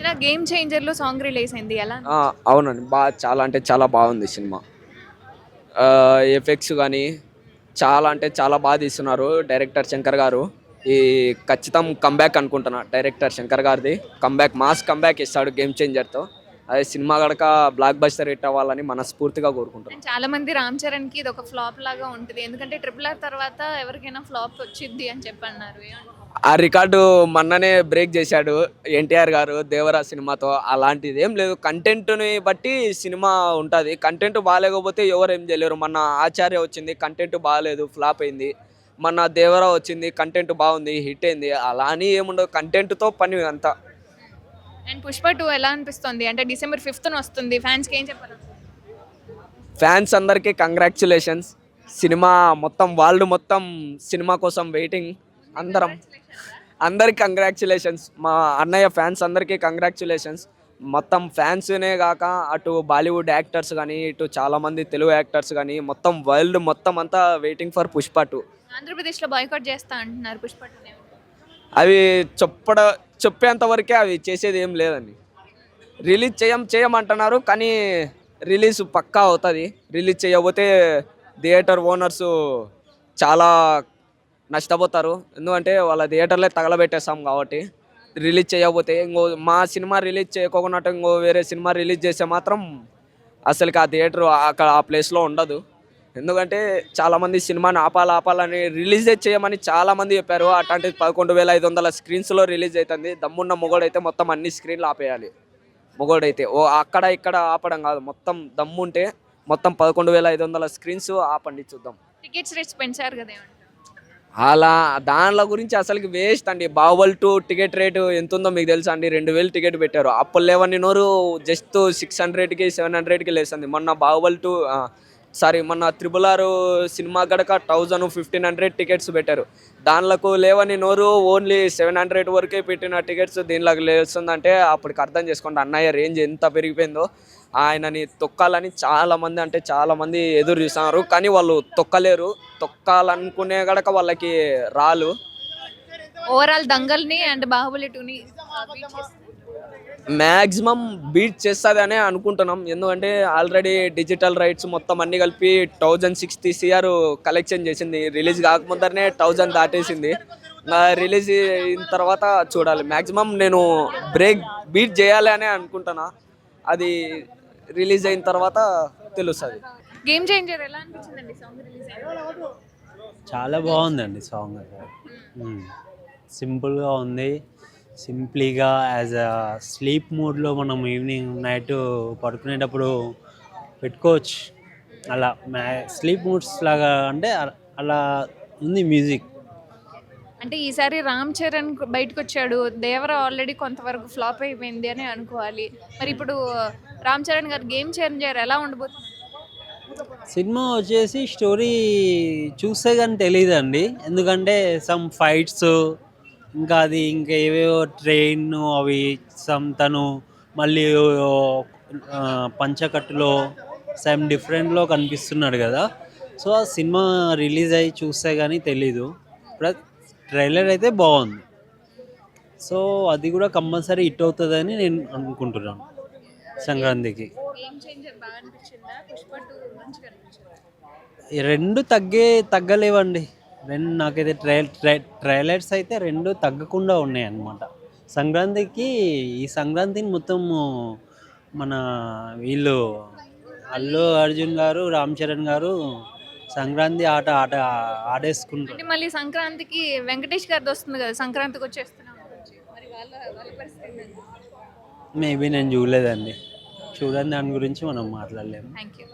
మొన్న game చేంజర్‌లో song release అయింది. ఎలా ఆ! అనిపించింది? అవునండి. చాలా అంటే చాలా బాగుంది సినిమా. ఎఫెక్ట్స్ గానీ, చాలా అంటే చాలా తీస్తున్నారు డైరెక్టర్ శంకర్ గారు. ఈ ఖచ్చితం కమ్‌బ్యాక్ అనుకుంటున్నా డైరెక్టర్ శంకర్ గారిది. మాస్ కమ్‌బ్యాక్ ఇస్తాడు 'గేమ్ చేంజర్'తో. అదే సినిమా గనక బ్లాక్ బస్టర్ హిట్ అవ్వాలని మనస్ఫూర్తిగా కోరుకుంటున్నాం. అండ్ చాలా మంది 'రామ్ చరణ్‌కి' ఇదొక ఫ్లాప్ లాగా ఉంటది. ఎందుకంటే 'ట్రిపుల్ ఆర్' తర్వాత ఎవరికైనా ఫ్లాప్ వచ్చిద్ది అని చెప్పన్నారు. ఏమంటారు? ఆ రికార్డు మొన్ననే బ్రేక్ చేశాడు ఎన్టీఆర్ గారు 'దేవరా' సినిమాతో. అలాంటిది ఏం లేదు. కంటెంట్‌ని బట్టి సినిమా ఉంటది. కంటెంట్ బాలేకపోతే ఎవరు ఏం చేయలేరు. మొన్న 'ఆచార్య' వచ్చింది, కంటెంట్ బాలేదు, ఫ్లాప్ అయింది. మొన్న 'దేవరా' వచ్చింది, కంటెంట్ బాగుంది, హిట్ అయింది. అలా అని ఏముండదు. కంటెంట్‌తో పని అంతా. అండ్ 'పుష్ప 2' ఎలా అనిపిస్తుంది? అంటే డిసెంబర్ 5థ్ వస్తుంది. ఫ్యాన్స్‌కి ఏం చెప్పాలి? ఫ్యాన్స్ అందరికీ కంగ్రాచ్యులేషన్స్. సినిమా మొత్తం వరల్డ్ మొత్తం సినిమా కోసం వెయిటింగ్. అందరం అందరికి కంగ్రాచ్యులేషన్స్. మా అన్నయ్య ఫ్యాన్స్ అందరికీ కంగ్రాచ్యులేషన్స్. మొత్తం ఫ్యాన్స్నే కాక అటు బాలీవుడ్ యాక్టర్స్ కానీ, ఇటు చాలామంది తెలుగు యాక్టర్స్ కానీ, మొత్తం వరల్డ్ మొత్తం అంతా వెయిటింగ్ ఫర్ 'పుష్ప 2'. ఆంధ్రప్రదేశ్‌లో బాయ్కాట్ చేస్తా అంటున్నారు 'పుష్ప 2'ని. అవి చెప్పడ చెప్పేంత వరకే, అవి చేసేది ఏం లేదండి. రిలీజ్ చేయమంటున్నారు కానీ రిలీజ్ పక్కా అవుతుంది. రిలీజ్ చేయకపోతే థియేటర్ ఓనర్స్ చాలా నష్టపోతారు. ఎందుకంటే వాళ్ళ థియేటర్లే తగలబెట్టేస్తాం కాబట్టి. రిలీజ్ చేయకపోతే మా సినిమా రిలీజ్ చేయకోకున్నట్టు వేరే సినిమా రిలీజ్ చేస్తే మాత్రం అసలుకి ఆ థియేటర్ అక్కడ ఆ ప్లేస్లో ఉండదు. ఎందుకంటే చాలామంది సినిమాని ఆపాలని రిలీజే చేయమని చాలామంది చెప్పారు. అట్లాంటిది 11,500 స్క్రీన్స్లో రిలీజ్ అవుతుంది. దమ్మున్న మొగోడైతే మొత్తం అన్ని స్క్రీన్లు ఆపేయాలి. మొగోడైతే అక్కడ ఇక్కడ ఆపడం కాదు, మొత్తం దమ్ముంటే మొత్తం 11,500 స్క్రీన్స్ ఆపండి చూద్దాం. టికెట్స్ రేట్స్ పెంచారు కదా! ఏమంటారు? అలా దానిల గురించి అసలుకి వేస్ట్ అండి. 'బాహుబలి 2' టికెట్ రేటు ఎంత ఉందో మీకు తెలుసా అండి? 2,000 టికెట్ పెట్టారు. అప్పుడు లేవని నోరు జస్ట్ 600కి 700కి లేస్తుంది. మొన్న 'త్రిబుల్ ఆర్' సినిమా గడక 1000 1,500 టికెట్స్ పెట్టారు. దానిలకు లేవని నోరు ఓన్లీ 700 వరకే పెట్టిన టికెట్స్ దీనిలోకి లేస్తుందంటే అప్పటికి అర్థం చేసుకోండి అన్నయ్య రేంజ్ ఎంత పెరిగిపోయిందో. ఆయనని తొక్కాలని చాలామంది ఎదురు చూస్తున్నారు. కానీ వాళ్ళు తొక్కలేరు. తొక్కాలనుకునే గడక వాళ్ళకి రాలు. ఓవరాల్ 'దంగల్‌ని' అండ్ 'బాహుబలి 2'ని బీట్ చేస్తుంది. మ్యాక్సిమం బీట్ చేస్తుంది అనే అనుకుంటున్నాం. ఎందుకంటే ఆల్రెడీ డిజిటల్ రైట్స్ మొత్తం అన్ని కలిపి 1060 CR కలెక్షన్ చేసింది. రిలీజ్ కాకముందరనే 1000 దాటేసింది. రిలీజ్ అయిన తర్వాత చూడాలి. మ్యాక్సిమం నేను బీట్ చేయాలి అనే అనుకుంటున్నా. అది రిలీజ్ అయిన తర్వాత తెలుస్తుంది. 'గేమ్ చేంజర్' ఎలా అనిపించిందండి సాంగ్ రిలీజ్ అయ్యాక? చాలా బాగుందండి సాంగ్. సింపుల్గా ఉంది. సింప్లీగా యాజ్ అ స్లీప్ మూడ్లో మనం ఈవినింగ్ నైట్ పడుకునేటప్పుడు పెట్టుకోవచ్చు. అలా స్లీప్ మూడ్స్ లాగా అంటే అలా ఉంది మ్యూజిక్. అంటే ఈసారి 'రామ్ చరణ్' బయటకొచ్చాడు. 'దేవర' ఆల్రెడీ కొంతవరకు ఫ్లాప్ అయిపోయింది అని అనుకోవాలి. మరి ఇప్పుడు 'రామ్ చరణ్' గారి 'గేమ్ చేంజర్' ఎలా ఉండబోతుంది? సినిమా వచ్చేసి స్టోరీ చూస్తే కానీ తెలియదండి. ఎందుకంటే సమ్ ఫైట్స్, ఇంకా అది ఇంకా ఏవేవో ట్రైన్ అవి తను మళ్ళీ పంచకట్టులో డిఫరెంట్లో కనిపిస్తున్నాడు కదా. సో ఆ సినిమా రిలీజ్ అయ్యి చూస్తే కానీ తెలీదు. ప్లస్ ట్రైలర్ అయితే బాగుంది. సో అది కూడా కంపల్సరీ హిట్ అవుతుందని నేను అనుకుంటున్నాను సంక్రాంతికి. 'గేమ్ చేంజర్' బాగా అనిపించిందా? 'పుష్ప 2' మంచిగా అనిపించిందా? ఈ రెండు తగ్గలేవండి. రెండు నాకైతే ట్రైలర్స్ అయితే రెండు తగ్గకుండా ఉన్నాయి అన్నమాట. ఈ సంక్రాంతిని మొత్తము మన వీళ్ళు అల్లు అర్జున్ గారు, రామ్ చరణ్ గారు సంక్రాంతి ఆట ఆట ఆడేసుకుంటారు. అంటే మళ్ళీ సంక్రాంతికి వెంకటేష్ గారిది వస్తుంది కదా! సంక్రాంతికి వచ్చేస్తున్నాం గురించి. మరి వాళ్ళ పరిస్థితి ఏంటండి? మేబీ నేను చూడలేదండి. చూడని దాని గురించి మనం మాట్లాడలేము. Thank you.